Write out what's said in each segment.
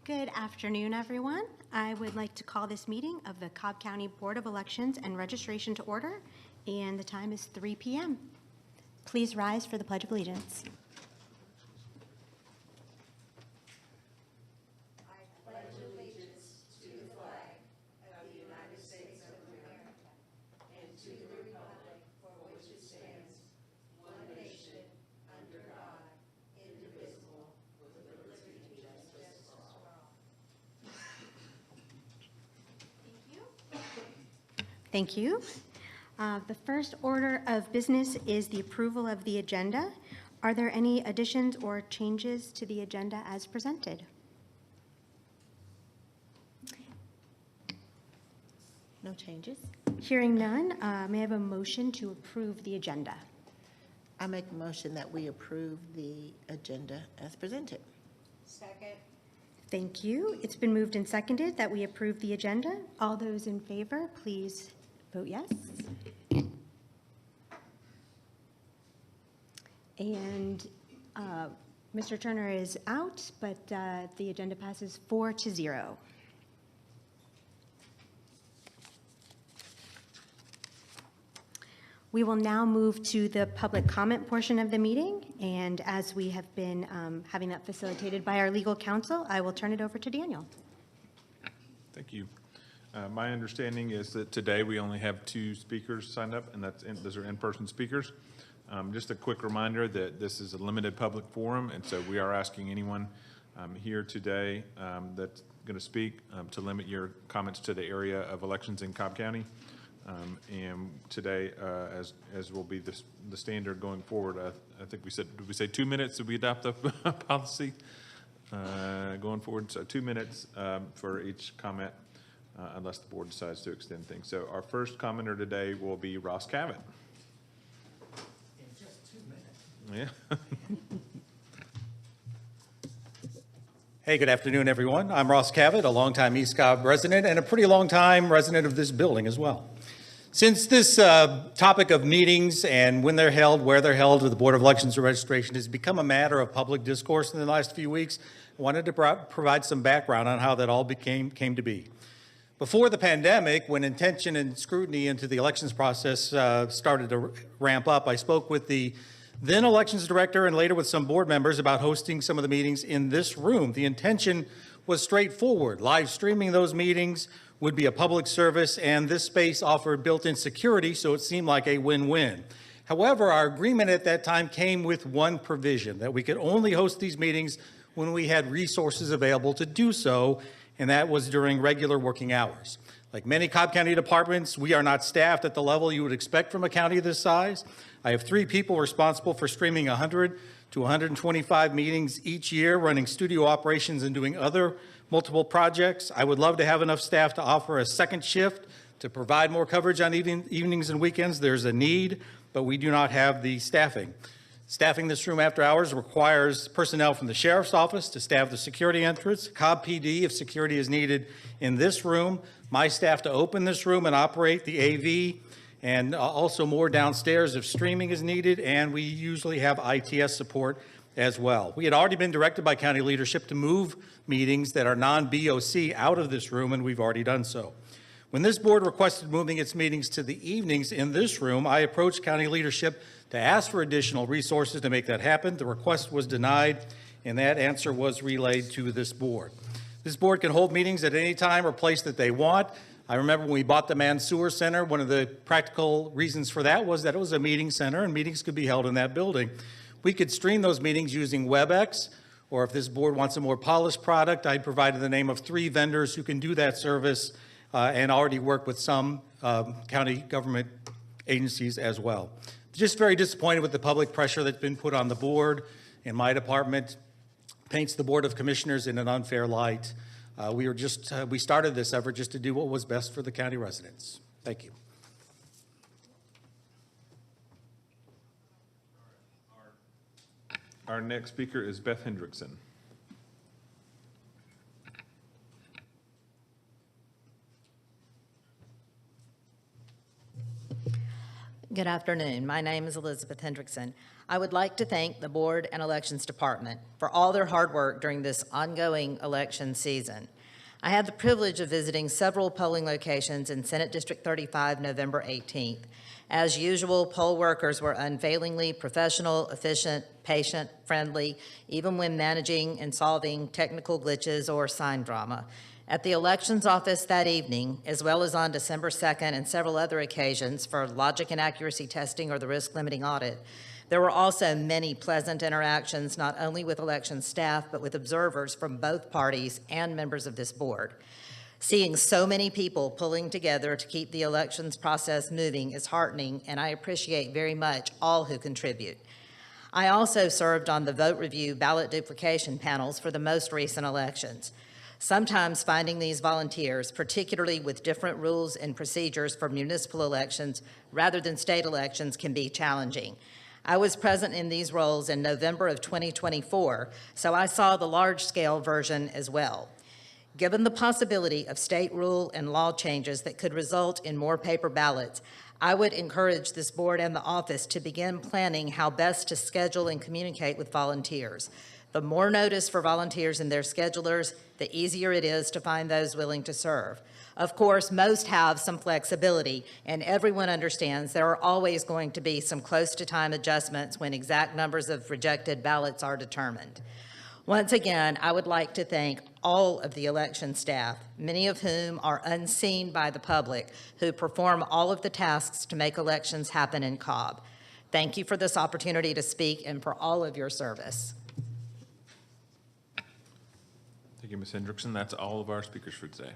Good afternoon, everyone. I would like to call this meeting of the Cobb County Board of Elections and Registration to order, and the time is 3 p.m. Please rise for the Pledge of Allegiance. Thank you. The first order of business is the approval of the agenda. Are there any additions or changes to the agenda as presented? No changes. Hearing none, may I have a motion to approve the agenda? I make a motion that we approve the agenda as presented. Second. Thank you. It's been moved and seconded that we approve the agenda. All those in favor, please vote yes. And Mr. Turner is out, but the agenda passes 4-0. We will now move to the public comment portion of the meeting, and as we have been having that facilitated by our legal counsel, I will turn it over to Daniel. Thank you. My understanding is that today we only have 2 speakers signed up, and those are in-person speakers. Just a quick reminder that this is a limited public forum, and so we are asking anyone here today that's going to speak to limit your comments to the area of elections in Cobb County. And today, as will be the standard going forward, I think we said, did we say 2 minutes? Did we adopt the policy going forward? So 2 minutes for each comment, unless the board decides to extend things. So our first commenter today will be Ross Cavett. In just 2 minutes. Yeah. Hey, good afternoon, everyone. I'm Ross Cavett, a longtime East Cobb resident and a pretty long time resident of this building as well. Since this topic of meetings and when they're held, where they're held with the Board of Elections and Registration has become a matter of public discourse in the last few weeks, I wanted to provide some background on how that all came to be. Before the pandemic, when intention and scrutiny into the elections process started to ramp up, I spoke with the then elections director and later with some board members about hosting some of the meetings in this room. The intention was straightforward. Live streaming those meetings would be a public service, and this space offered built-in security, so it seemed like a win-win. However, our agreement at that time came with one provision, that we could only host these meetings when we had resources available to do so, and that was during regular working hours. Like many Cobb County departments, we are not staffed at the level you would expect from a county this size. I have 3 people responsible for streaming 100 to 125 meetings each year, running studio operations and doing other multiple projects. I would love to have enough staff to offer a second shift to provide more coverage on evenings and weekends. There's a need, but we do not have the staffing. Staffing this room after hours requires personnel from the Sheriff's Office to staff the security entrance, Cobb PD if security is needed in this room, my staff to open this room and operate the AV, and also more downstairs if streaming is needed, and we usually have ITS support as well. We had already been directed by county leadership to move meetings that are non-BOC out of this room, and we've already done so. When this board requested moving its meetings to the evenings in this room, I approached county leadership to ask for additional resources to make that happen. The request was denied, and that answer was relayed to this board. This board can hold meetings at any time or place that they want. I remember when we bought the Mansour Center, one of the practical reasons for that was that it was a meeting center and meetings could be held in that building. We could stream those meetings using WebEx, or if this board wants a more polished product, I provided the name of 3 vendors who can do that service and already work with some county government agencies as well. Just very disappointed with the public pressure that's been put on the board, and my department paints the Board of Commissioners in an unfair light. We started this effort just to do what was best for the county residents. Thank you. Our next speaker is Beth Hendrickson. Good afternoon. My name is Elizabeth Hendrickson. I would like to thank the Board and Elections Department for all their hard work during this ongoing election season. I had the privilege of visiting several polling locations in Senate District 35 November 18th. As usual, poll workers were unfailingly professional, efficient, patient, friendly, even when managing and solving technical glitches or sign drama. At the elections office that evening, as well as on December 2nd and several other occasions for logic and accuracy testing or the risk limiting audit, there were also many pleasant interactions, not only with election staff, but with observers from both parties and members of this board. Seeing so many people pulling together to keep the elections process moving is heartening, and I appreciate very much all who contribute. I also served on the vote review ballot duplication panels for the most recent elections. Sometimes finding these volunteers, particularly with different rules and procedures for municipal elections rather than state elections, can be challenging. I was present in these roles in November of 2024, so I saw the large-scale version as well. Given the possibility of state rule and law changes that could result in more paper ballots, I would encourage this board and the office to begin planning how best to schedule and communicate with volunteers. The more notice for volunteers and their schedulers, the easier it is to find those willing to serve. Of course, most have some flexibility, and everyone understands there are always going to be some close-to-time adjustments when exact numbers of rejected ballots are determined. Once again, I would like to thank all of the election staff, many of whom are unseen by the public, who perform all of the tasks to make elections happen in Cobb. Thank you for this opportunity to speak and for all of your service. Thank you, Ms. Hendrickson. That's all of our speakers for today.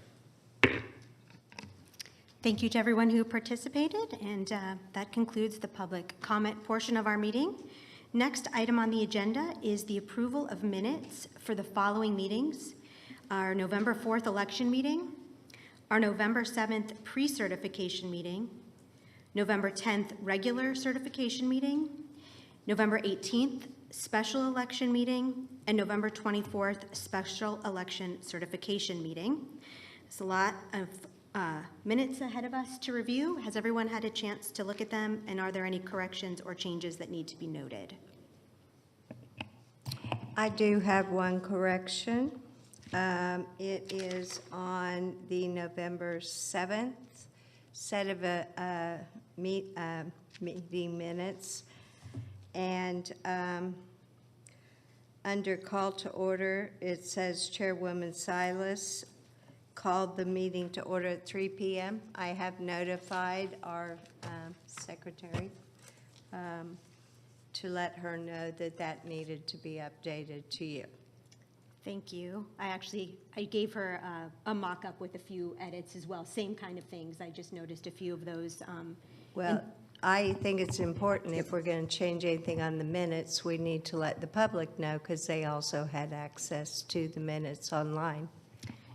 Thank you to everyone who participated, and that concludes the public comment portion of our meeting. Next item on the agenda is the approval of minutes for the following meetings: our November 4th election meeting, our November 7th pre-certification meeting, November 10th regular certification meeting, November 18th special election meeting, and November 24th special election certification meeting. There's a lot of minutes ahead of us to review. Has everyone had a chance to look at them, and are there any corrections or changes that need to be noted? I do have one correction. It is on the November 7th set of meeting minutes. And under call to order, it says Chairwoman Silas called the meeting to order at 3 p.m. I have notified our secretary to let her know that that needed to be updated to you. Thank you. I gave her a mock-up with a few edits as well, same kind of things. I just noticed a few of those. Well, I think it's important if we're going to change anything on the minutes, we need to let the public know because they also had access to the minutes online.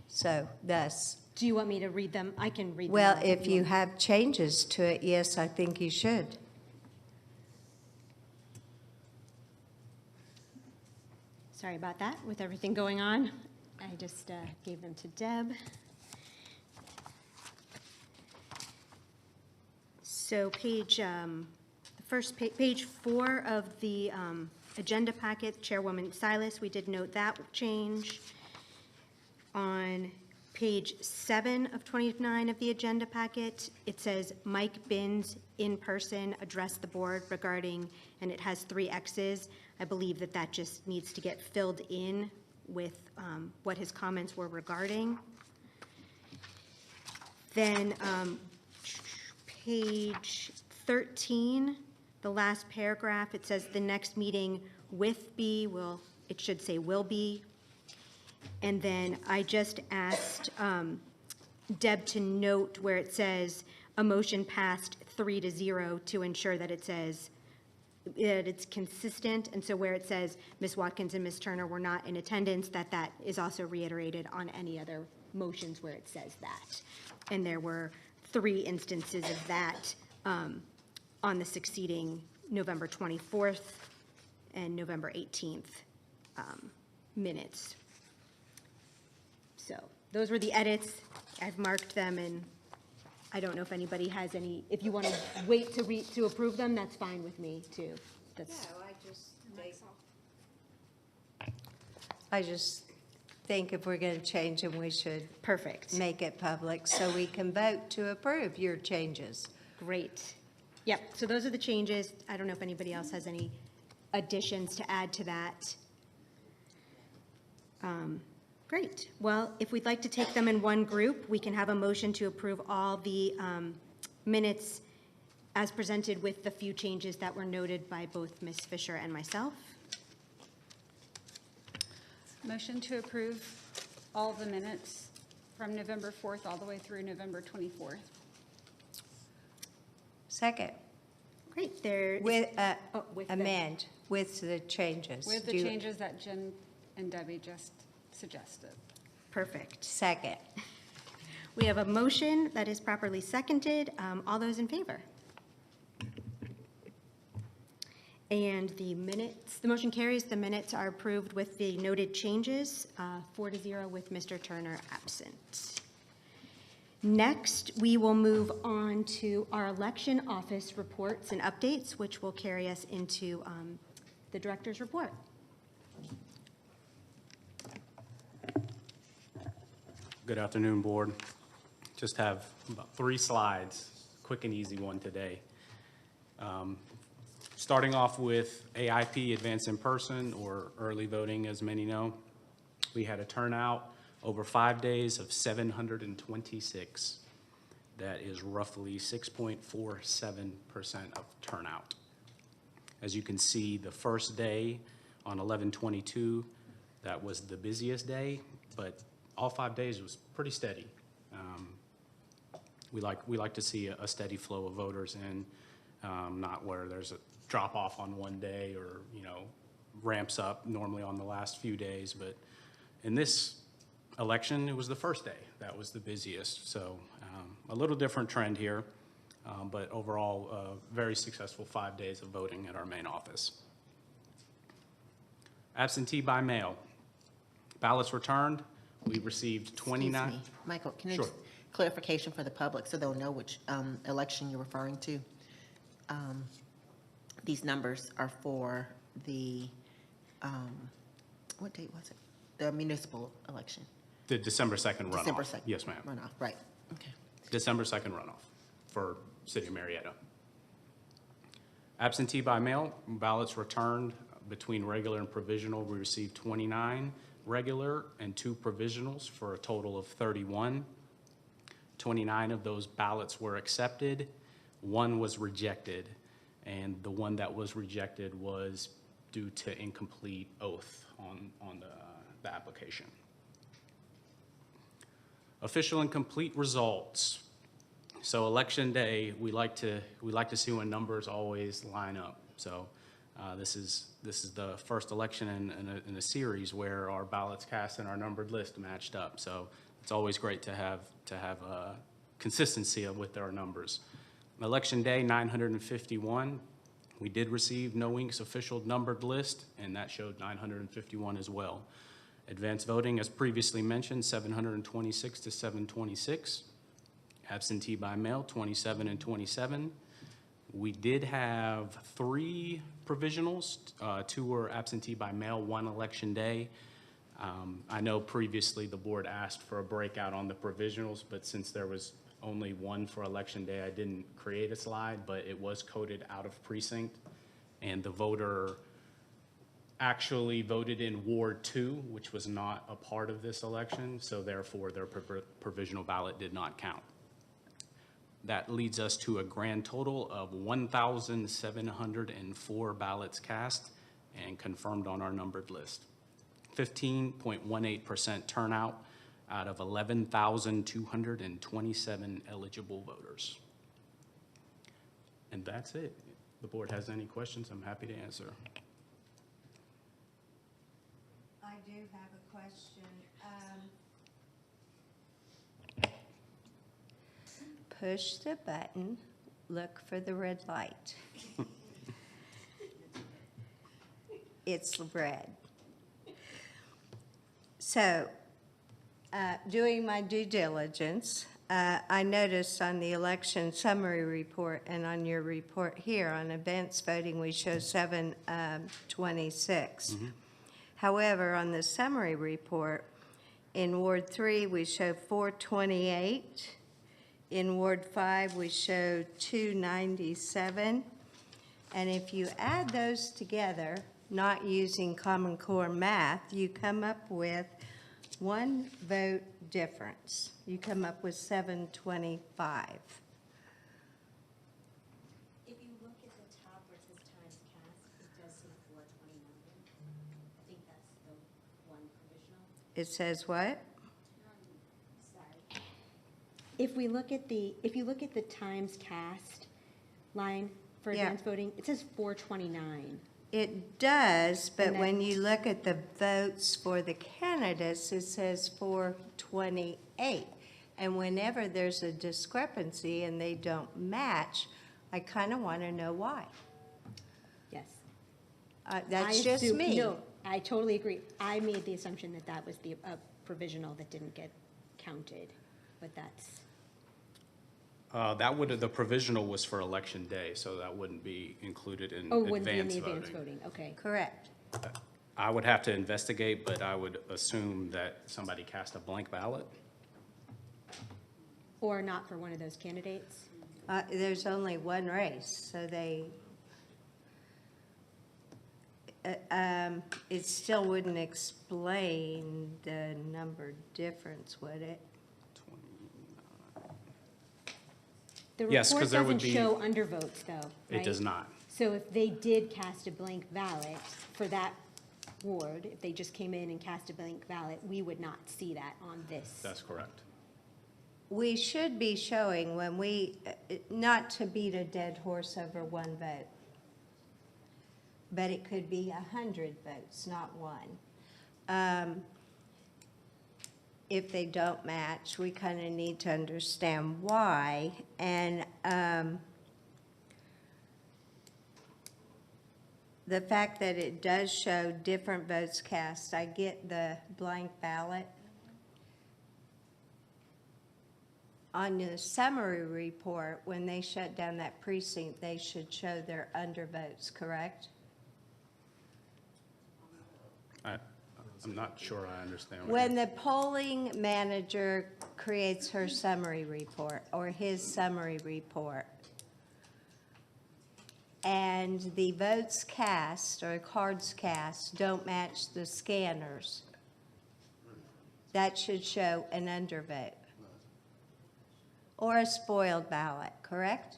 So thus. Do you want me to read them? I can read them. Well, out if you have changes to it, yes, I think you should. Sorry about that. With everything going on, I just gave them to Deb. So page 4 of the agenda packet, Chairwoman Silas, we did note that change. On page 7 of 29 of the agenda packet, it says Mike Binns in person addressed the board regarding, and it has 3 X's. I believe that just needs to get filled in with what his comments were regarding. Then page 13, the last paragraph, it says the next meeting with B it should say will be. And then I just asked Deb to note where it says a motion passed 3-0 to ensure that it says that it's consistent. And so where it says Ms. Watkins and Ms. Turner were not in attendance, that is also reiterated on any other motions where it says that. And there were 3 instances of that on the succeeding November 24th and November 18th minutes. So those were the edits. I've marked them, and I don't know if anybody has any, if you want to wait to approve them, that's fine with me, too. That's, I just think if we're going to change them, we should perfect. make it public so we can vote to approve your changes. Great. Yep, so those are the changes. I don't know if anybody else has any additions to add to that. Great. Well, if we'd like to take them in one group, we can have a motion to approve all the minutes as presented with the few changes that were noted by both Ms. Fisher and myself. Motion to approve all the minutes from November 4th all the way through November 24th. Second, Great, there. with, with the- amend with the changes. With the Do you- changes that Jen and Debbie just suggested. Perfect. Second. We have a motion that is properly seconded. All those in favor? And the minutes, the motion carries. The minutes are approved with the noted changes, 4-0 with Mr. Turner absent. Next, we will move on to our election office reports and updates, which will carry us into the director's report. Good afternoon, Board. Just have about 3 slides, quick and easy one today. Starting off with AIP, Advanced in Person, or early voting, as many know. We had a turnout over 5 days of 726. That is roughly 6.47% of turnout. As you can see, the first day on 11/22, that was the busiest day, but all 5 days was pretty steady. We like to see a steady flow of voters in, not where there's a drop off on one day or, ramps up normally on the last few days. But in this election, it was the first day that was the busiest. So a little different trend here, but overall, very successful 5 days of voting at our main office. Absentee by mail. Ballots returned. We received 29. Excuse me. Michael, can you, Sure. clarification for the public so they'll know which election you're referring to? These numbers are for the, what date was it? The municipal election. The December 2nd runoff. December 2nd. Yes, ma'am. Runoff, right, okay. December 2nd runoff for City of Marietta. Absentee by mail, ballots returned between regular and provisional. We received 29 regular and 2 provisionals for a total of 31. 29 of those ballots were accepted. 1 was rejected, and the one that was rejected was due to incomplete oath on the application. Official and complete results. So election day, we like to see when numbers always line up. So this is the first election in a series where our ballots cast and our numbered list matched up. So it's always great to have consistency with our numbers. Election day, 951. We did receive No Ink's official numbered list, and that showed 951 as well. Advanced voting, as previously mentioned, 726 to 726. Absentee by mail, 27 and 27. We did have 3 provisionals. 2 were absentee by mail, 1 election day. I know previously the board asked for a breakout on the provisionals, but since there was only 1 for election day, I didn't create a slide, but it was coded out of precinct, and the voter actually voted in Ward 2, which was not a part of this election, so therefore their provisional ballot did not count. That leads us to a grand total of 1,704 ballots cast and confirmed on our numbered list. 15.18% turnout out of 11,227 eligible voters. And that's it. If the board has any questions, I'm happy to answer. I do have a question. Push the button, look for the red light. It's red. So, doing my due diligence, I noticed on the election summary report and on your report here on advance voting, we show 726. However, on the summary report, in Ward 3, we show 428. In Ward 5, we show 297. And if you add those together, not using Common Core math, you come up with one vote difference. You come up with 725. If you look at the top where it says times cast, it does say 429. I think that's the one provisional. It says what? Sorry. If you look at the times cast line for Yeah. advance voting, it says 429. It does, but And then- when you look at the votes for the candidates, it says 428. And whenever there's a discrepancy and they don't match, I kind of want to know why. Yes. That's I just assume- me. No, I totally agree. I made the assumption that that was the provisional that didn't get counted, but that's, The provisional was for election day, so that wouldn't be included in oh, wouldn't be in advance the advance voting. voting, okay. Correct. I would have to investigate, but I would assume that somebody cast a blank ballot. Or not for one of those candidates. There's only one race, so it still wouldn't explain the number difference, would it? The Yes, 'cause report there would doesn't be- show undervotes, though, It right? does not. So if they did cast a blank ballot for that ward, if they just came in and cast a blank ballot, we would not see that on this. That's correct. We should be showing when not to beat a dead horse over one vote, but it could be 100 votes, not one. If they don't match, we kind of need to understand why. And the fact that it does show different votes cast, I get the blank ballot. On the summary report, when they shut down that precinct, they should show their undervotes, correct? I'm not sure I understand. what When the polling manager creates her summary report or his summary report, and the votes cast or cards cast don't match the scanners, that should show an undervote. Or a spoiled ballot, correct?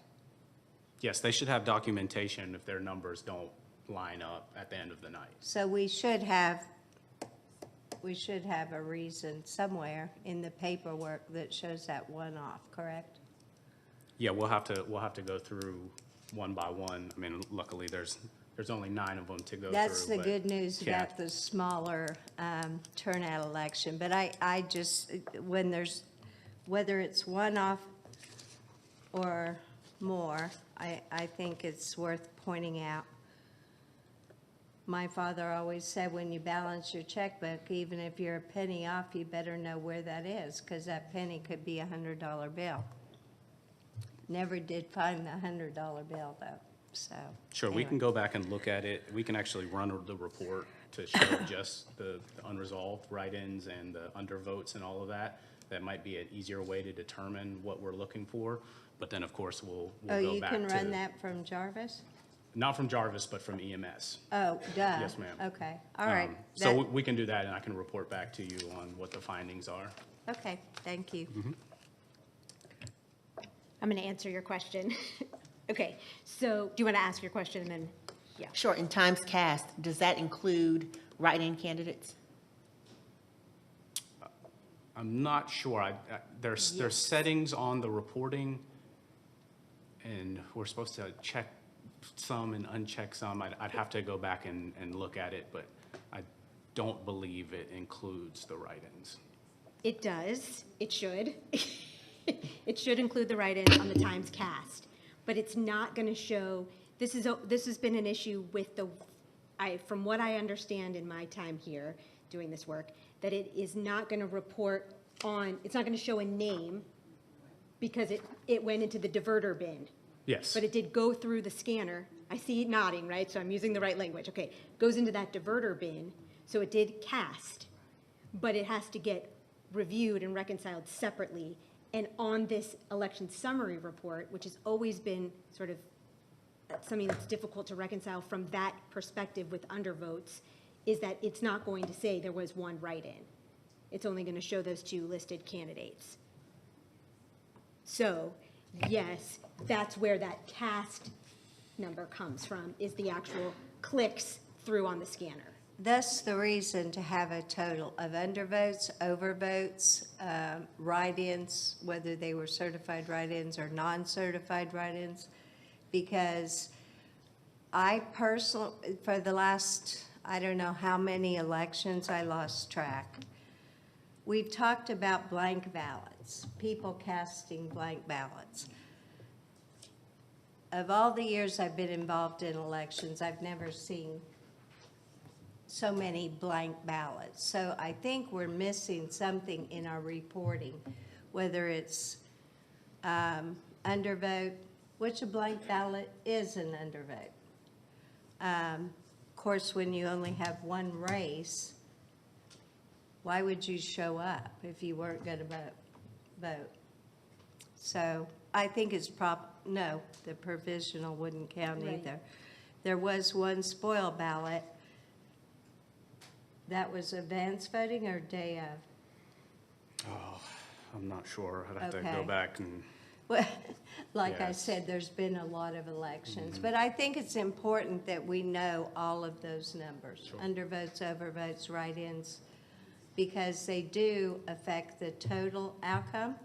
Yes, they should have documentation if their numbers don't line up at the end of the night. So we should have a reason somewhere in the paperwork that shows that one off, correct? Yeah, we'll have to go through one by one. I mean, luckily, there's only 9 of them to go through. That's the but good news yeah. about the smaller turnout election. But I just, whether it's one off or more, I think it's worth pointing out. My father always said, when you balance your checkbook, even if you're a penny off, you better know where that is, because that penny could be a $100 bill. Never did find the $100 bill, though, so. Sure, we anyway. can go back and look at it. We can actually run the report to show just the unresolved write-ins and the undervotes and all of that. That might be an easier way to determine what we're looking for. But then, of course, we'll Oh, go you back can run to, that from Jarvis? not from Jarvis, but from EMS. Oh, duh. Yes, ma'am. Okay, all right. So we can do that, and I can report back to you on what the findings are. Okay, thank you. I'm going to answer your question. Okay, so do you want to ask your question and then, yeah. Sure, in times cast, does that include write-in candidates? I'm not sure. There's settings on the reporting, and we're supposed to check some and uncheck some. I'd have to go back and look at it, but I don't believe it includes the write-ins. It does, it should. It should include the write-in on the times cast, but it's not going to show, this has been an issue with from what I understand in my time here doing this work, that it is not going to report on, it's not going to show a name because it went into the diverter bin. Yes. But it did go through the scanner. I see it nodding, right? So I'm using the right language. Okay, goes into that diverter bin, so it did cast, but it has to get reviewed and reconciled separately. And on this election summary report, which has always been sort of something that's difficult to reconcile from that perspective with undervotes, is that it's not going to say there was one write-in. It's only going to show those two listed candidates. So, yes, that's where that cast number comes from, is the actual clicks through on the scanner. Thus, the reason to have a total of undervotes, overvotes, write-ins, whether they were certified write-ins or non-certified write-ins, because I personally, for the last, I don't know how many elections, I lost track. We've talked about blank ballots, people casting blank ballots. Of all the years I've been involved in elections, I've never seen so many blank ballots. So I think we're missing something in our reporting, whether it's undervote, which a blank ballot is an undervote. Of course, when you only have one race, why would you show up if you weren't going to vote? So I think it's no, the provisional wouldn't count Right. either. There was one spoil ballot. That was advance voting or day of? Oh, I'm not sure. I'd have to Okay. go back and, Well, like I Yes. said, there's been a lot of elections, but I think it's important that we know all of those numbers, undervotes, overvotes, write-ins, because they do affect the total outcome.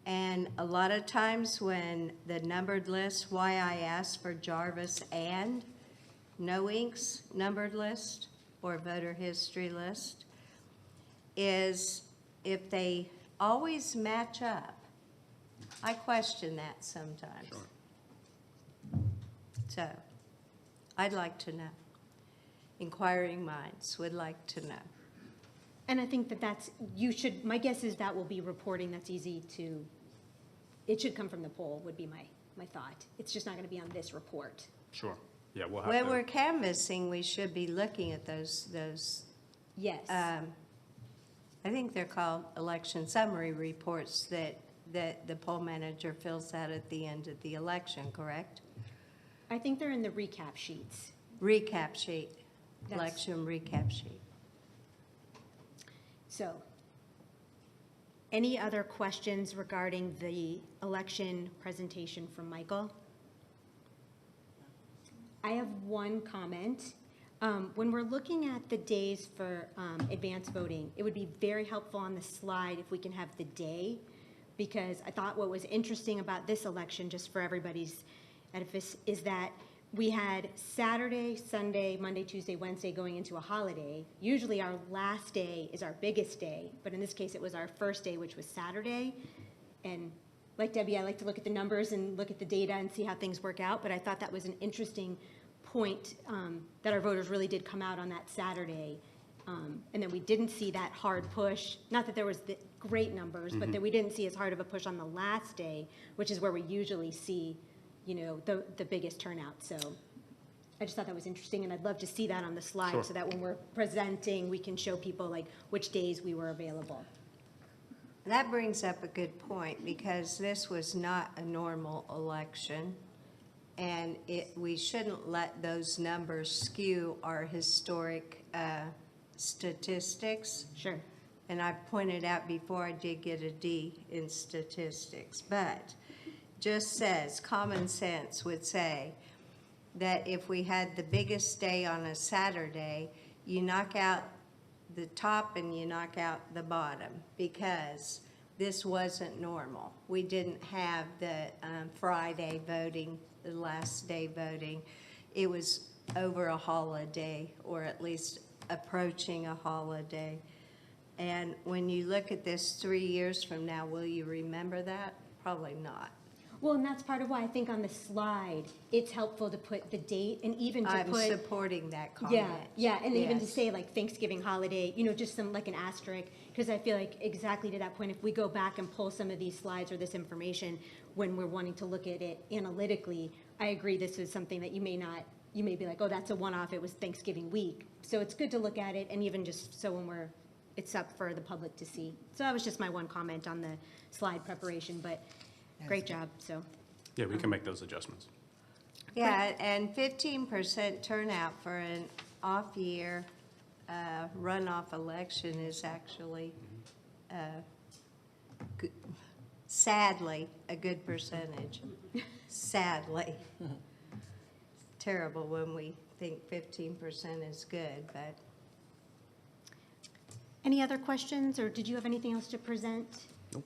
And a lot of times when the numbered list, why I asked for Jarvis and no inks numbered list or voter history list, is if they always match up. I question that sometimes. So, I'd like to know. Inquiring minds would like to know. And I think that my guess is that will be reporting that's easy to, it should come from the poll, would be my thought. It's just not going to be on this report. sure. Yeah, we'll have When to. we're canvassing, we should be looking at those, Yes. I think they're called election summary reports that the poll manager fills out at the end of the election, correct? I think they're in the recap sheets. Recap sheet, That's- election recap sheet. So, any other questions regarding the election presentation from Michael? I have one comment. When we're looking at the days for advance voting, it would be very helpful on the slide if we can have the day, because I thought what was interesting about this election, just for everybody's edifice, is that we had Saturday, Sunday, Monday, Tuesday, Wednesday going into a holiday. Usually our last day is our biggest day, but in this case it was our first day, which was Saturday. And like Debbie, I like to look at the numbers and look at the data and see how things work out, but I thought that was an interesting point, that our voters really did come out on that Saturday. And then we didn't see that hard push, not that there was the great numbers, but that we didn't see as hard of a push on the last day, which is where we usually see, the biggest turnout. So I just thought that was interesting, and I'd love to see that on the slide Sure. so that when we're presenting, we can show people like which days we were available. That brings up a good point, because this was not a normal election, and we shouldn't let those numbers skew our historic statistics. Sure. And I pointed out before, I did get a D in statistics, but just says, common sense would say that if we had the biggest day on a Saturday, you knock out the top and you knock out the bottom, because this wasn't normal. We didn't have the Friday voting, the last day voting. It was over a holiday, or at least approaching a holiday. And when you look at this 3 years from now, will you remember that? Probably not. Well, and that's part of why I think on the slide, it's helpful to put the date and even to I'm put. supporting that comment. Yeah, and even to Yes. say like Thanksgiving holiday, just some, like an asterisk, because I feel like exactly to that point, if we go back and pull some of these slides or this information when we're wanting to look at it analytically, I agree this is something that you may be like, oh, that's a one-off, it was Thanksgiving week. So it's good to look at it, and even just so when it's up for the public to see. So that was just my one comment on the slide preparation, but great job, so. Yeah, we can make those adjustments. Yeah, and 15% turnout for an off-year runoff election is actually, sadly, a good percentage. Sadly. Terrible when we think 15% is good, but Any other questions, or did you have anything else to present? Nope.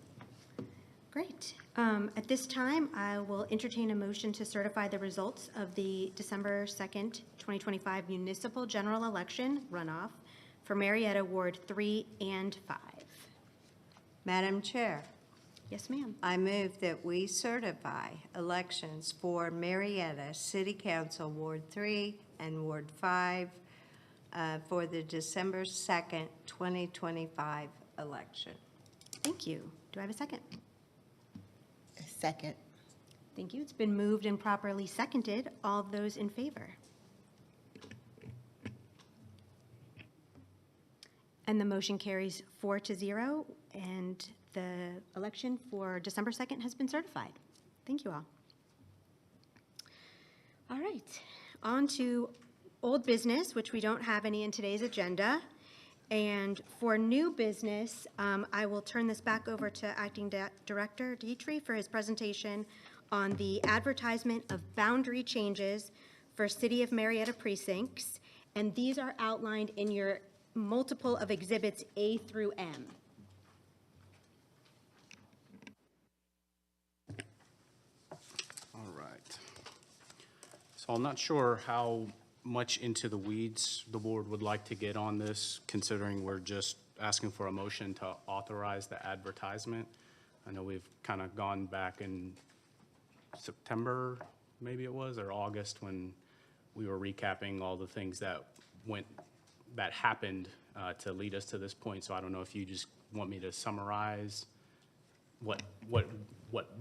Great. At this time, I will entertain a motion to certify the results of the December 2nd, 2025 municipal general election runoff for Marietta Ward 3 and 5. Madam Chair, Yes, ma'am. I move that we certify elections for Marietta City Council Ward 3 and Ward 5 for the December 2nd, 2025 election. Thank you. Do I have a second? A second. Thank you. It's been moved and properly seconded. All of those in favor? And the motion carries 4-0, and the election for December 2nd has been certified. Thank you all. All right, on to old business, which we don't have any in today's agenda. And for new business, I will turn this back over to Acting Director Dietrich for his presentation on the advertisement of boundary changes for City of Marietta precincts. And these are outlined in your multiple of exhibits A through M. All right. So I'm not sure how much into the weeds the board would like to get on this, considering we're just asking for a motion to authorize the advertisement. I know we've kind of gone back in September, maybe it was, or August, when we were recapping all the things that happened to lead us to this point. So I don't know if you just want me to summarize what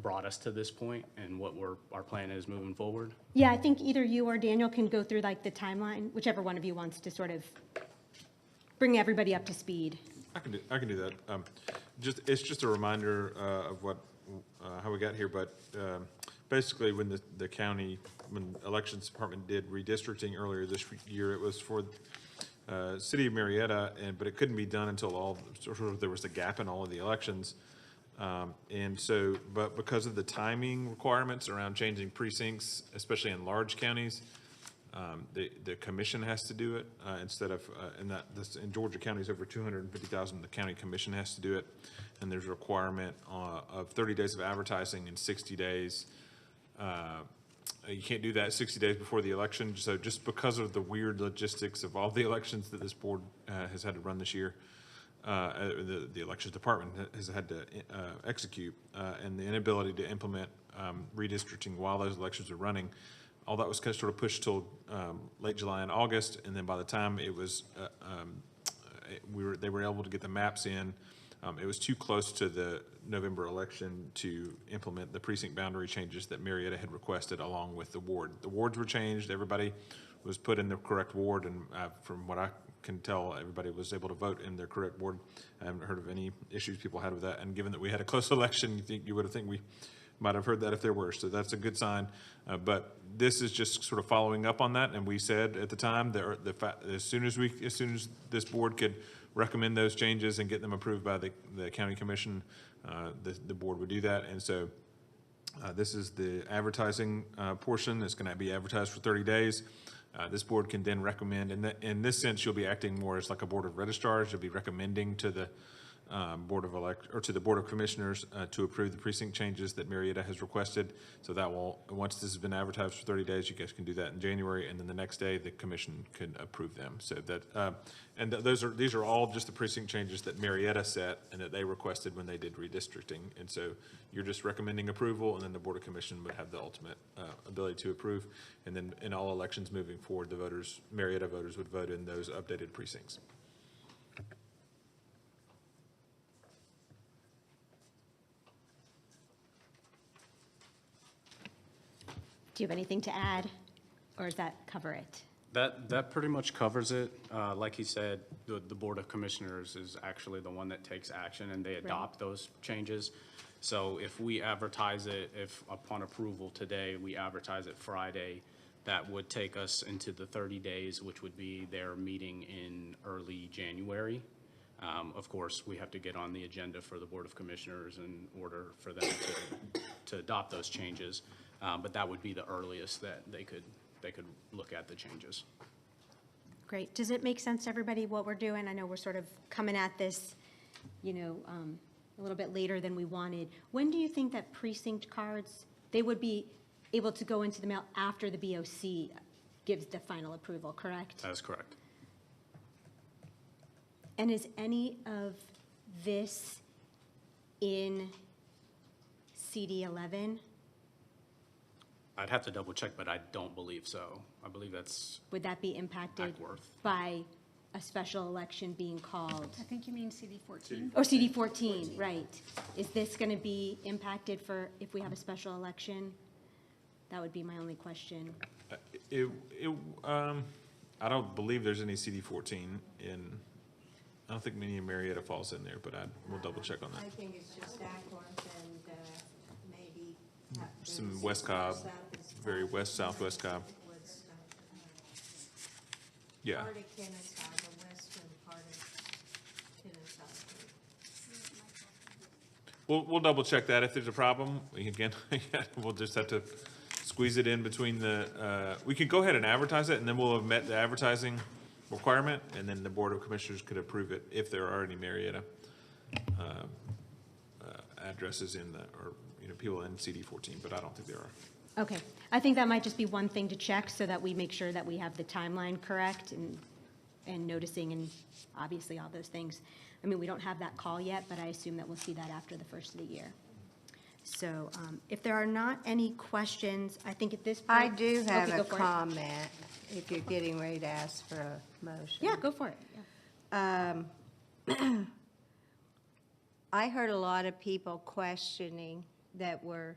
brought us to this point and what our plan is moving forward. Yeah, I think either you or Daniel can go through like the timeline, whichever one of you wants to sort of bring everybody up to speed. I can do that. It's just a reminder of how we got here, but basically when when Elections Department did redistricting earlier this year, it was for City of Marietta, but it couldn't be done until there was a gap in all of the elections. But because of the timing requirements around changing precincts, especially in large counties, the commission has to do it instead of, in Georgia counties over 250,000, the county commission has to do it. And there's a requirement of 30 days of advertising and 60 days. You can't do that 60 days before the election. So just because of the weird logistics of all the elections that this board has had to run this year, the elections department has had to execute, and the inability to implement redistricting while those elections are running, all that was kind of sort of pushed till late July and August, and then by the time it was, they were able to get the maps in. It was too close to the November election to implement the precinct boundary changes that Marietta had requested along with the ward. The wards were changed, everybody was put in the correct ward, and from what I can tell, everybody was able to vote in their correct ward. I haven't heard of any issues people had with that, and given that we had a close election, you would have think we might have heard that if there were, so that's a good sign. But this is just sort of following up on that, and we said at the time that as soon as this board could recommend those changes and get them approved by the county commission, the board would do that. And so this is the advertising portion. It's going to be advertised for 30 days. This board can then recommend, and in this sense, you'll be acting more as like a board of registrars. You'll be recommending to the to the Board of Commissioners to approve the precinct changes that Marietta has requested. So that will, once this has been advertised for 30 days, you guys can do that in January, and then the next day, the commission can approve them. So that, these are all just the precinct changes that Marietta set and that they requested when they did redistricting. And so you're just recommending approval, and then the Board of Commission would have the ultimate ability to approve. And then in all elections moving forward, the voters, Marietta voters would vote in those updated precincts. Do you have anything to add, or does that cover it? That pretty much covers it. Like he said, the Board of Commissioners is actually the one that takes action, and they adopt those changes. So if we advertise it, if upon approval today, we advertise it Friday, that would take us into the 30 days, which would be their meeting in early January. Of course, we have to get on the agenda for the Board of Commissioners in order for them to adopt those changes. But that would be the earliest that they could look at the changes. Great. Does it make sense to everybody what we're doing? I know we're sort of coming at this, a little bit later than we wanted. When do you think that precinct cards, they would be able to go into the mail after the BOC gives the final approval, correct? That is correct. And is any of this in CD 11? I'd have to double check, but I don't believe so. I believe that's Would that be impacted Ackworth. by a special election being called? I think you mean CD 14. Or CD 14, right. Is this going to be impacted for if we have a special election? That would be my only question. I don't believe there's any CD 14 in, I don't think many of Marietta falls in there, but we'll double check on that. I think it's just Ackworth and maybe. Some West Cobb, very southwest Cobb. Yeah. Part of Kennesaw, the western part of Kennesaw. We'll double check that. If there's a problem, we'll just have to squeeze it in between we can go ahead and advertise it, and then we'll have met the advertising requirement, and then the Board of Commissioners could approve it if there are any Marietta addresses or people in CD 14, but I don't think there are. Okay. I think that might just be one thing to check so that we make sure that we have the timeline correct and noticing and obviously all those things. I mean, we don't have that call yet, but I assume that we'll see that after the first of the year. So if there are not any questions, I think at this point. I do have Okay, go a for it. comment, if you're getting ready to ask for a motion. Yeah, go for it. Yeah. I heard a lot of people questioning that were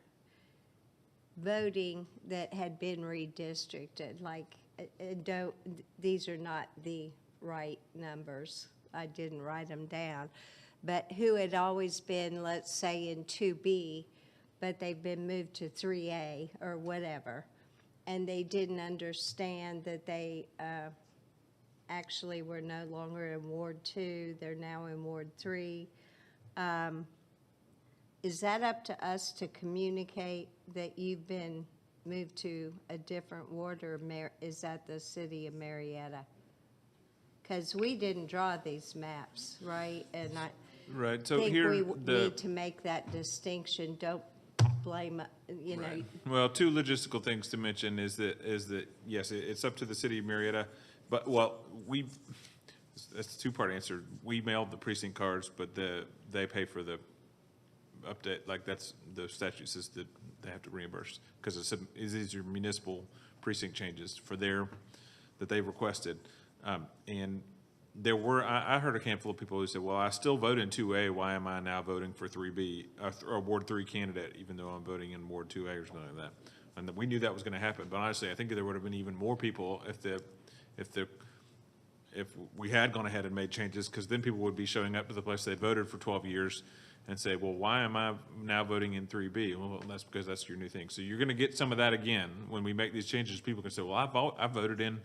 voting that had been redistricted, like, these are not the right numbers. I didn't write them down. But who had always been, let's say, in 2B, but they've been moved to 3A or whatever. And they didn't understand that they actually were no longer in Ward 2, they're now in Ward 3. Is that up to us to communicate that you've been moved to a different ward, or is that the city of Marietta? Because we didn't draw these maps, right? And I Right, so think here, we need to make that distinction. Don't blame, Right. Well, two logistical things to mention is that yes, it's up to the city of Marietta, but, that's a two-part answer. We mailed the precinct cards, but they pay for the update, like that's, the statute says that they have to reimburse, because these are municipal precinct changes that they requested. And there were, I heard a handful of people who said, well, I still vote in 2A, why am I now voting for 3B, or Ward 3 candidate, even though I'm voting in Ward 2A or something like that. And we knew that was gonna happen, but honestly, I think there would have been even more people if we had gone ahead and made changes, because then people would be showing up to the place they voted for 12 years and say, well, why am I now voting in 3B? Well, that's because that's your new thing. So you're gonna get some of that again. When we make these changes, people can say, well, I voted in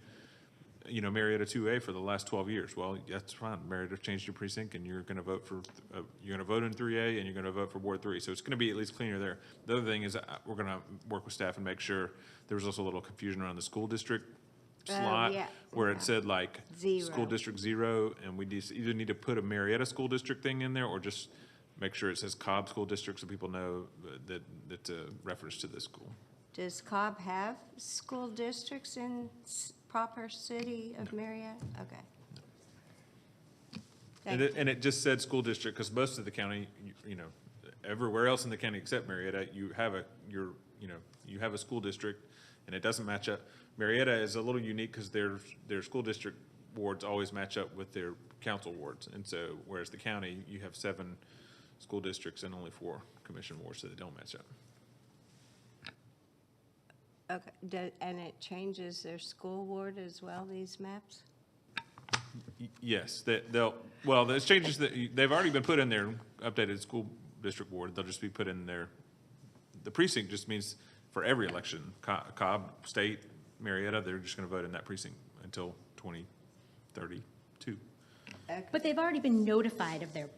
Marietta 2A for the last 12 years. Well, that's fine. Marietta changed your precinct, and you're going to vote in 3A, and you're going to vote for Ward 3. So it's going to be at least cleaner there. The other thing is we're going to work with staff and make sure there was also a little confusion around the school district slot yeah, where yeah. it said like Zero. School District 0, and we just either need to put a Marietta School District thing in there or just make sure it says Cobb School District so people know that it's a reference to this school. Does Cobb have school districts in proper city of Marietta? Okay. And Thank it, and it just said school district, because most of the county, you know, everywhere else in the county except Marietta, you have a school district, and it doesn't match up. Marietta is a little unique because their school district wards always match up with their council wards. And so, whereas the county, you have 7 school districts and only 4 commission wards, so they don't match up. Okay, and it changes their school ward as well, these maps? Yes, there's changes that, they've already been put in their updated school district ward. They'll just be put in the precinct just means for every election, Cobb, State, Marietta, they're just going to vote in that precinct until 2032. But they've already been notified of their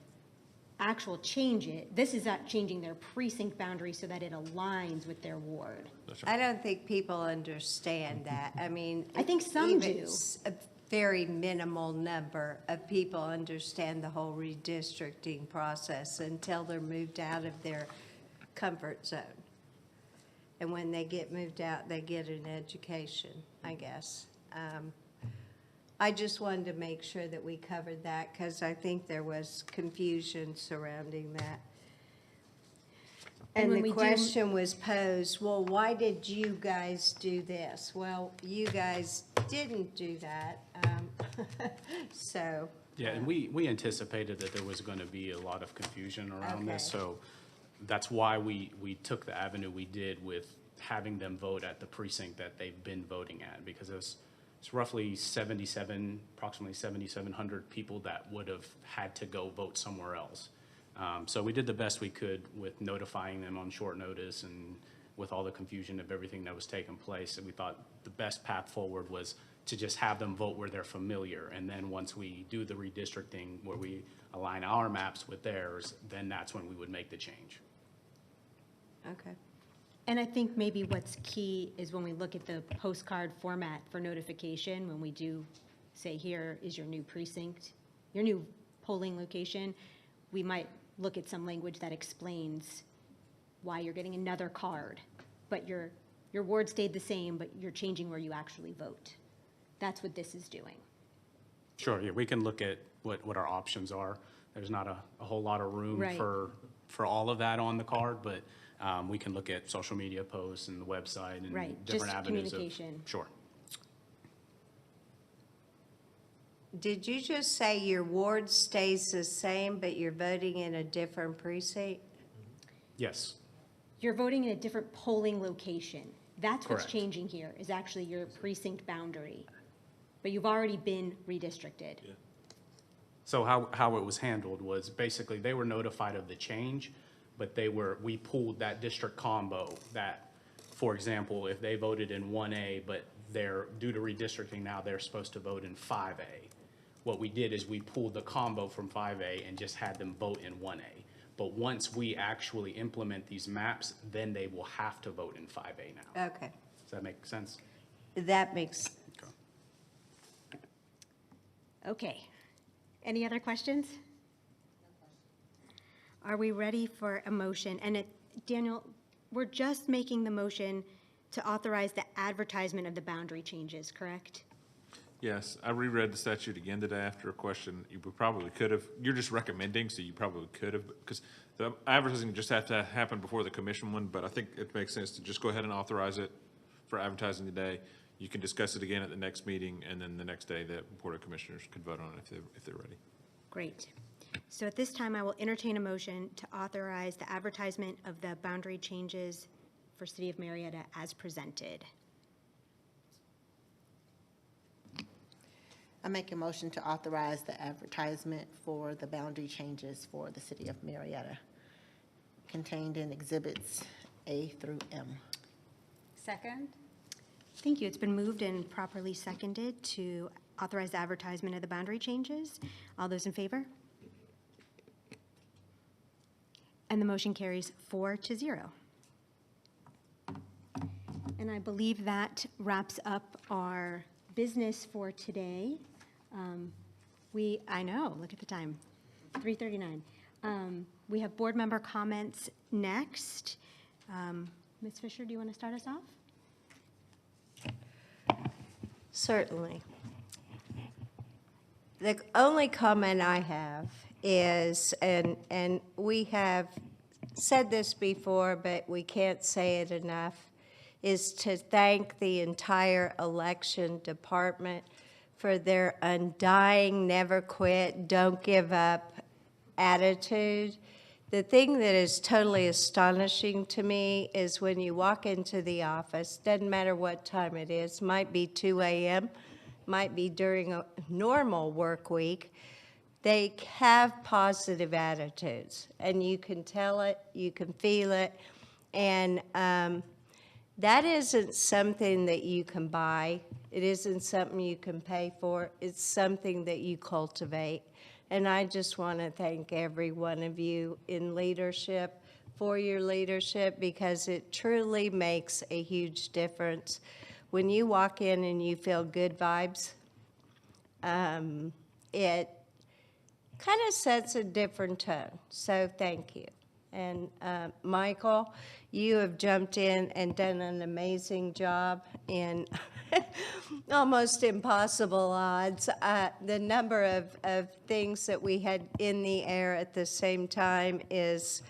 actual change. This is not changing their precinct boundary so that it aligns with their ward. That's right. I don't think people understand that. I mean. I think some even do. A very minimal number of people understand the whole redistricting process until they're moved out of their comfort zone. And when they get moved out, they get an education, I guess. I just wanted to make sure that we covered that because I think there was confusion surrounding that. And And when the we do- question was posed, well, why did you guys do this? Well, you guys didn't do that. So, Yeah, and we anticipated that there was going to be a lot of confusion around this, Okay. so that's why we took the avenue we did with having them vote at the precinct that they've been voting at, because it's roughly approximately 7,700 people that would have had to go vote somewhere else. So we did the best we could with notifying them on short notice and with all the confusion of everything that was taking place. And we thought the best path forward was to just have them vote where they're familiar. And then once we do the redistricting where we align our maps with theirs, then that's when we would make the change. okay. And I think maybe what's key is when we look at the postcard format for notification, when we do say, here is your new precinct, your new polling location, we might look at some language that explains why you're getting another card, but your ward stayed the same, but you're changing where you actually vote. That's what this is doing. Sure, yeah, we can look at what our options are. There's not a whole lot of room Right. for all of that on the card, but we can look at social media posts and the website and Right, different just avenues of. communication. Sure. Did you just say your ward stays the same, but you're voting in a different precinct? Yes, You're voting in a different polling location. That's what's Correct. changing here, is actually your precinct boundary. But you've already been redistricted. so how it was handled was basically they were notified of the change, but we pulled that district combo that, for example, if they voted in 1A, but due to redistricting now, they're supposed to vote in 5A. What we did is we pulled the combo from 5A and just had them vote in 1A. But once we actually implement these maps, then they will have to vote in 5A now. Okay, Does that make sense? that makes, Okay. Any other questions? Are we ready for a motion? And Daniel, we're just making the motion to authorize the advertisement of the boundary changes, correct? Yes, I reread the statute again today after a question. You probably could have, you're just recommending, so you probably could have, because the advertising just have to happen before the commission one, but I think it makes sense to just go ahead and authorize it for advertising today. You can discuss it again at the next meeting, and then the next day, the Board of Commissioners could vote on it if they're ready. Great. So at this time, I will entertain a motion to authorize the advertisement of the boundary changes for City of Marietta as presented. I make a motion to authorize the advertisement for the boundary changes for the city of Marietta, contained in Exhibits A through M. Second? Thank you. It's been moved and properly seconded to authorize the advertisement of the boundary changes. All those in favor? And the motion carries 4-0. And I believe that wraps up our business for today. I know, look at the time, 3:39. We have board member comments next. Ms. Fisher, do you want to start us off? Certainly. The only comment I have is, and we have said this before, but we can't say it enough, is to thank the entire election department for their undying, never quit, don't give up attitude. The thing that is totally astonishing to me is when you walk into the office, doesn't matter what time it is, might be 2 a.m., might be during a normal work week, they have positive attitudes, and you can tell it, you can feel it, and that isn't something that you can buy. It isn't something you can pay for. It's something that you cultivate. And I just want to thank every one of you in leadership for your leadership, because it truly makes a huge difference. When you walk in and you feel good vibes, it kind of sets a different tone. So thank you. And Michael, you have jumped in and done an amazing job in almost impossible odds. The number of things that we had in the air at the same time it's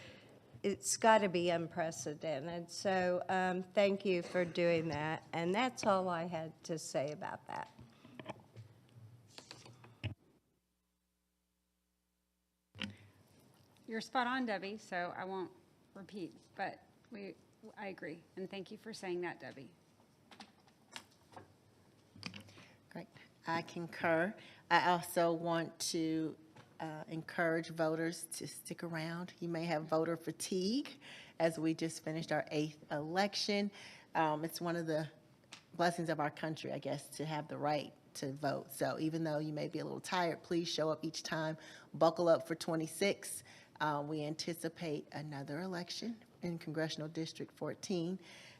got to be unprecedented. So thank you for doing that. And that's all I had to say about that. You're spot on, Debbie, so I won't repeat, but I agree, and thank you for saying that, Debbie. Great. I concur. I also want to encourage voters to stick around. You may have voter fatigue as we just finished our 8th election. It's one of the blessings of our country, I guess, to have the right to vote. So even though you may be a little tired, please show up each time. Buckle up for 26. We anticipate another election in Congressional District 14,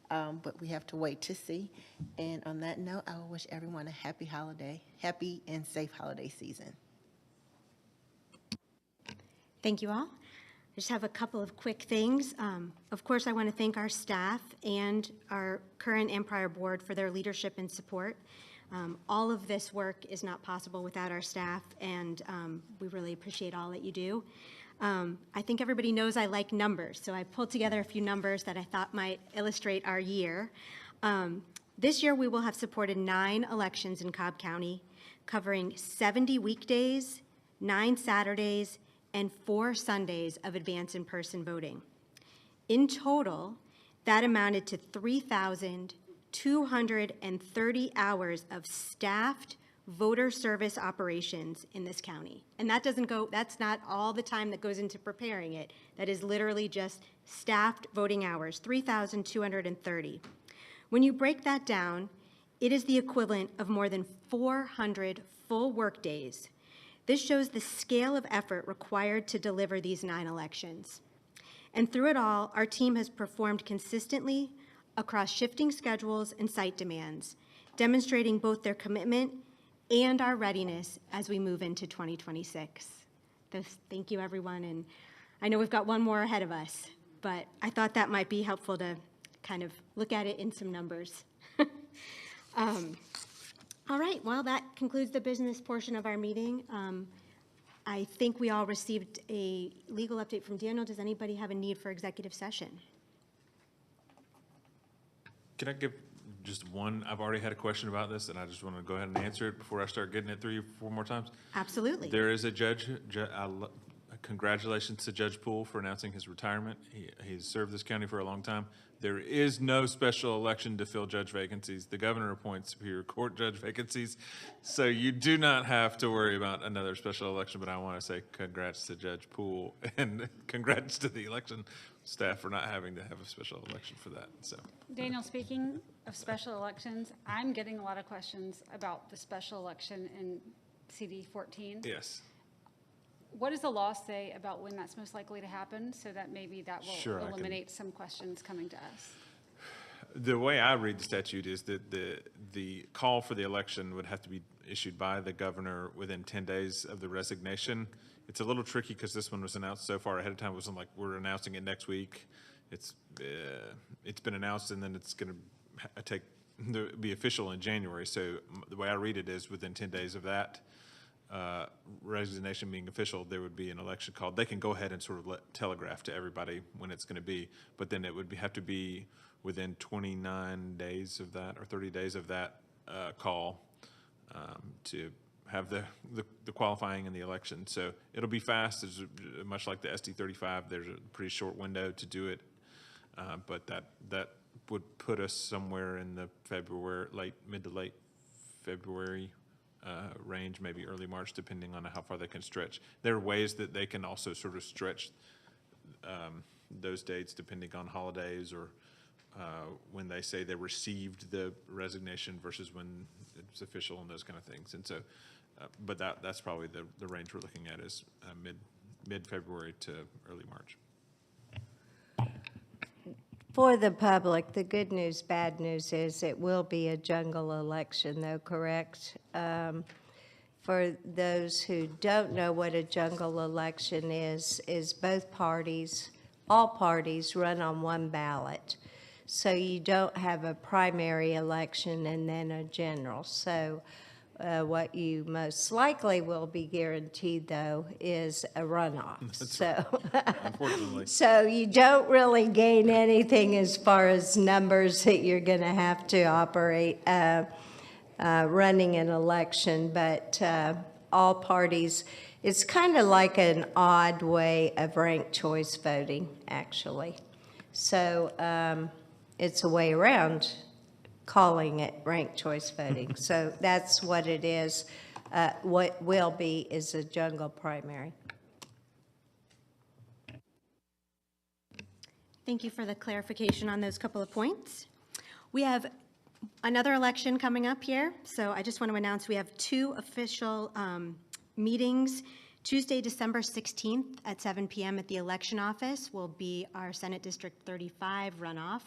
but we have to wait to see. And on that note, I will wish everyone a happy and safe holiday season. Thank you all. I just have a couple of quick things. Of course, I want to thank our staff and our current and prior board for their leadership and support. All of this work is not possible without our staff, and we really appreciate all that you do. I think everybody knows I like numbers, so I pulled together a few numbers that I thought might illustrate our year. This year, we will have supported 9 elections in Cobb County, covering 70 weekdays, 9 Saturdays, and 4 Sundays of advance in-person voting. In total, that amounted to 3,230 hours of staffed voter service operations in this county. And that's not all the time that goes into preparing it. That is literally just staffed voting hours, 3,230. When you break that down, it is the equivalent of more than 400 full workdays. This shows the scale of effort required to deliver these 9 elections. And through it all, our team has performed consistently across shifting schedules and site demands, demonstrating both their commitment and our readiness as we move into 2026. Thank you, everyone, and I know we've got one more ahead of us, but I thought that might be helpful to kind of look at it in some numbers. All right, well, that concludes the business portion of our meeting. I think we all received a legal update from Daniel. Does anybody have a need for executive session? Can I give just one? I've already had a question about this, and I just want to go ahead and answer it before I start getting it 3 or 4 more times. Absolutely. There is a judge, congratulations to Judge Poole for announcing his retirement. He's served this county for a long time. There is no special election to fill judge vacancies. The governor appoints Superior Court judge vacancies, so you do not have to worry about another special election, but I want to say congrats to Judge Poole and congrats to the election staff for not having to have a special election for that. So, Daniel, speaking of special elections, I'm getting a lot of questions about the special election in CD 14. yes. What does the law say about when that's most likely to happen, so that maybe that will Sure, I can- eliminate some questions coming to us? The way I read the statute is that the call for the election would have to be issued by the governor within 10 days of the resignation. It's a little tricky because this one was announced so far ahead of time. It wasn't like we're announcing it next week. It's been announced and then it's going to be official in January. So the way I read it is within 10 days of that resignation being official, there would be an election called. They can go ahead and sort of telegraph to everybody when it's going to be, but then it would have to be within 29 days of that or 30 days of that call to have the qualifying and the election. So it'll be fast. It's much like the SD 35. There's a pretty short window to do it, but that would put us somewhere in the mid to late February range, maybe early March, depending on how far they can stretch. There are ways that they can also sort of stretch those dates depending on holidays or when they say they received the resignation versus when it's official and those kind of things. And so, but that's probably the range we're looking at is mid-February to early March. For the public, the good news, bad news is it will be a jungle election, though, correct? For those who don't know what a jungle election is both parties, all parties run on one ballot. So you don't have a primary election and then a general. So what you most likely will be guaranteed, though, is a runoff. Unfortunately. So you don't really gain anything as far as numbers that you're going to have to operate running an election, but all parties, it's kind of like an odd way of ranked choice voting, actually. So it's a way around calling it ranked choice voting. So that's what it is. What will be is a jungle primary. Thank you for the clarification on those couple of points. We have another election coming up here, so I just want to announce we have two official meetings. Tuesday, December 16th at 7 p.m. at the election office will be our Senate District 35 runoff,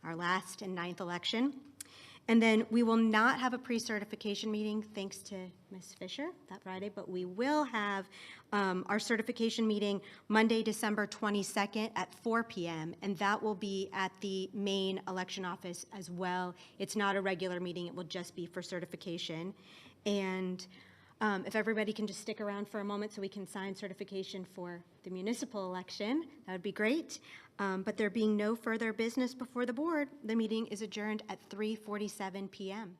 our last and 9th election. And then we will not have a pre-certification meeting, thanks to Ms. Fisher, that Friday, but we will have our certification meeting Monday, December 22nd at 4 p.m., and that will be at the main election office as well. It's not a regular meeting, it will just be for certification. And if everybody can just stick around for a moment so we can sign certification for the municipal election, that would be great. But there being no further business before the board, the meeting is adjourned at 3:47 p.m.